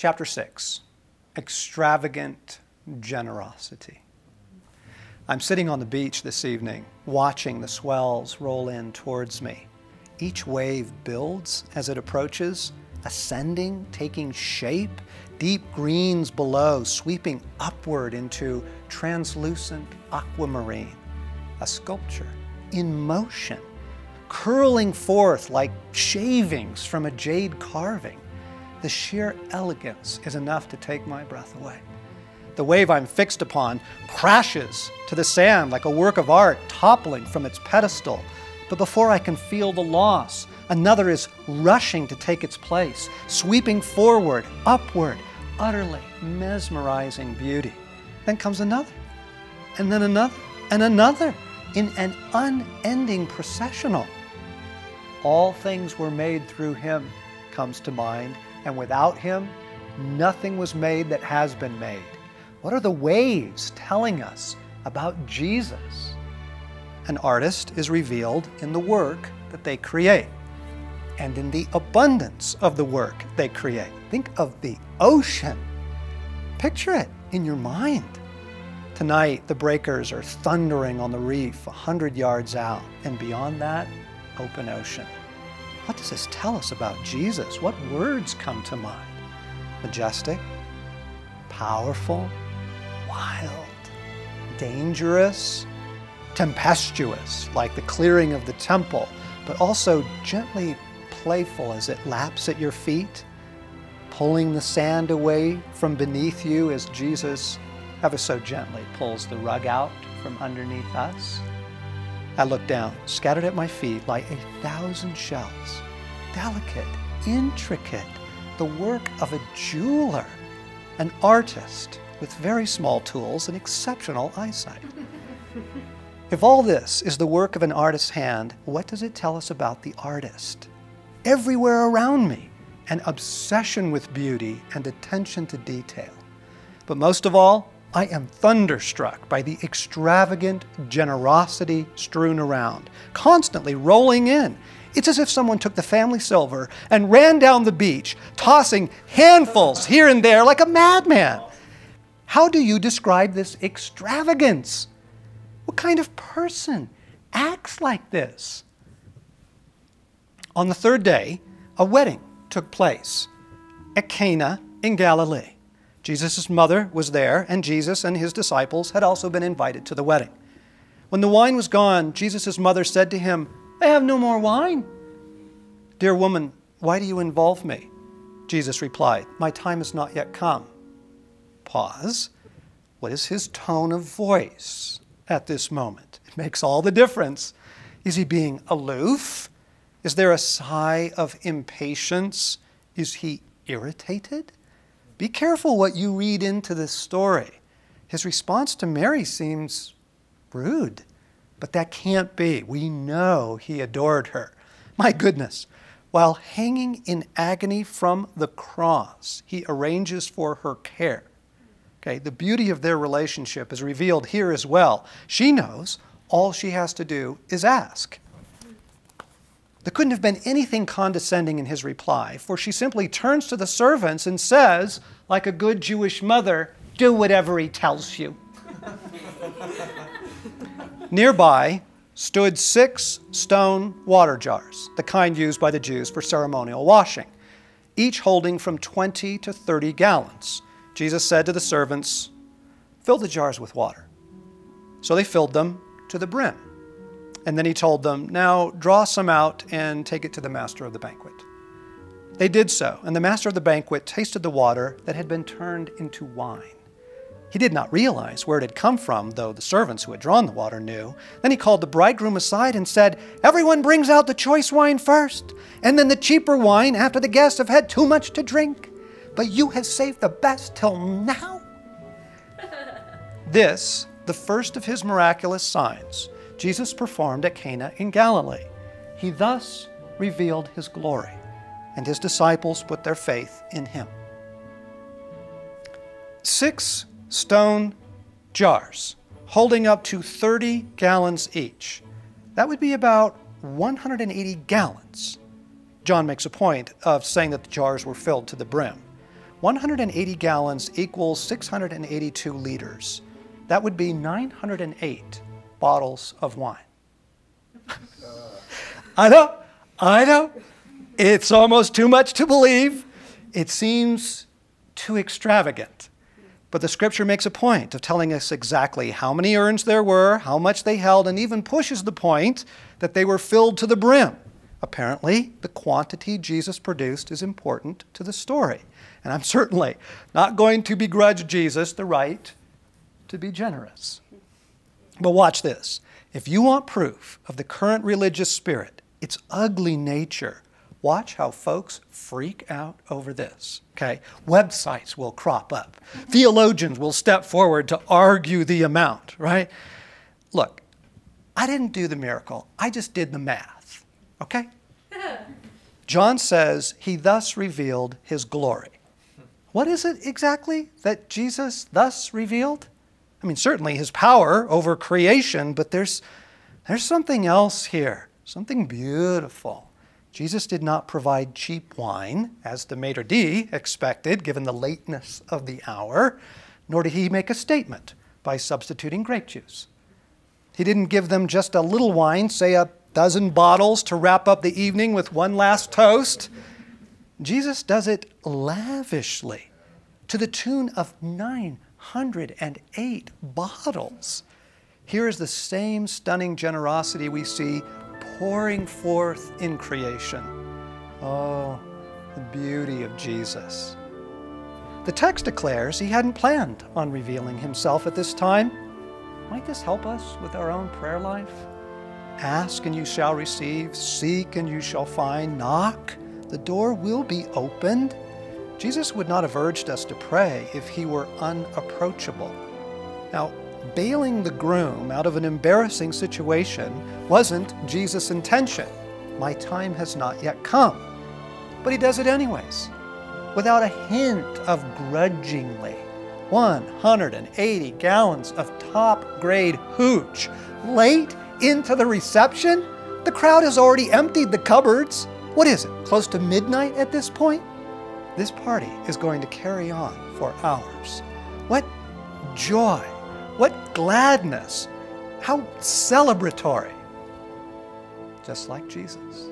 Chapter 6, extravagant generosity. I'm sitting on the beach this evening, watching the swells roll in towards me. Each wave builds as it approaches, ascending, taking shape, deep greens below, sweeping upward into translucent aquamarine, a sculpture in motion, curling forth like shavings from a jade carving. The sheer elegance is enough to take my breath away. The wave I'm fixed upon crashes to the sand like a work of art toppling from its pedestal. But before I can feel the loss, another is rushing to take its place, sweeping forward, upward, utterly mesmerizing beauty. Then comes another, and then another, and another, in an unending processional. All things were made through him, comes to mind, and without him, nothing was made that has been made. What are the waves telling us about Jesus? An artist is revealed in the work that they create and in the abundance of the work they create. Think of the ocean. Picture it in your mind. Tonight, the breakers are thundering on the reef 100 yards out, and beyond that, open ocean. What does this tell us about Jesus? What words come to mind? Majestic, powerful, wild, dangerous, tempestuous, like the clearing of the temple, but also gently playful as it laps at your feet, pulling the sand away from beneath you as Jesus ever so gently pulls the rug out from underneath us. I look down, scattered at my feet lie 1,000 shells, delicate, intricate, the work of a jeweler, an artist with very small tools and exceptional eyesight. If all this is the work of an artist's hand, what does it tell us about the artist? Everywhere around me, an obsession with beauty and attention to detail. But most of all, I am thunderstruck by the extravagant generosity strewn around, constantly rolling in. It's as if someone took the family silver and ran down the beach, tossing handfuls here and there like a madman. How do you describe this extravagance? What kind of person acts like this? On the third day, a wedding took place at Cana in Galilee. Jesus' mother was there, and Jesus and his disciples had also been invited to the wedding. When the wine was gone, Jesus' mother said to him, "I have no more wine." "Dear woman, why do you involve me?" Jesus replied, "My time has not yet come." Pause. What is his tone of voice at this moment? It makes all the difference. Is he being aloof? Is there a sigh of impatience? Is he irritated? Be careful what you read into this story. His response to Mary seems rude, but that can't be. We know he adored her. My goodness, while hanging in agony from the cross, he arranges for her care. Okay, the beauty of their relationship is revealed here as well. She knows all she has to do is ask. There couldn't have been anything condescending in his reply, for she simply turns to the servants and says, like a good Jewish mother, "Do whatever he tells you." Nearby stood 6 stone water jars, the kind used by the Jews for ceremonial washing, each holding from 20 to 30 gallons. Jesus said to the servants, "Fill the jars with water." So they filled them to the brim. And then he told them, "Now draw some out and take it to the master of the banquet." They did so, and the master of the banquet tasted the water that had been turned into wine. He did not realize where it had come from, though the servants who had drawn the water knew. Then he called the bridegroom aside and said, "Everyone brings out the choice wine first, and then the cheaper wine after the guests have had too much to drink. But you have saved the best till now." This, the first of his miraculous signs, Jesus performed at Cana in Galilee. He thus revealed his glory, and his disciples put their faith in him. 6 stone jars, holding up to 30 gallons each. That would be about 180 gallons. John makes a point of saying that the jars were filled to the brim. 180 gallons equals 682 liters. That would be 908 bottles of wine. I know. It's almost too much to believe. It seems too extravagant. But the scripture makes a point of telling us exactly how many urns there were, how much they held, and even pushes the point that they were filled to the brim. Apparently, the quantity Jesus produced is important to the story. And I'm certainly not going to begrudge Jesus the right to be generous. But watch this. If you want proof of the current religious spirit, its ugly nature, watch how folks freak out over this, okay? Websites will crop up. Theologians will step forward to argue the amount, right? Look, I didn't do the miracle. I just did the math, okay? John says he thus revealed his glory. What is it exactly that Jesus thus revealed? I mean, certainly his power over creation, but there's something else here, something beautiful. Jesus did not provide cheap wine, as the maitre d' expected, given the lateness of the hour, nor did he make a statement by substituting grape juice. He didn't give them just a little wine, say a dozen bottles to wrap up the evening with one last toast. Jesus does it lavishly, to the tune of 908 bottles. Here is the same stunning generosity we see pouring forth in creation. Oh, the beauty of Jesus. The text declares he hadn't planned on revealing himself at this time. Might this help us with our own prayer life? Ask and you shall receive, seek and you shall find, knock, the door will be opened. Jesus would not have urged us to pray if he were unapproachable. Now, bailing the groom out of an embarrassing situation wasn't Jesus' intention. My time has not yet come. But he does it anyways, without a hint of grudgingly. 180 gallons of top-grade hooch. Late into the reception, the crowd has already emptied the cupboards. What is it, close to midnight at this point? This party is going to carry on for hours. What joy! What gladness! How celebratory! Just like Jesus.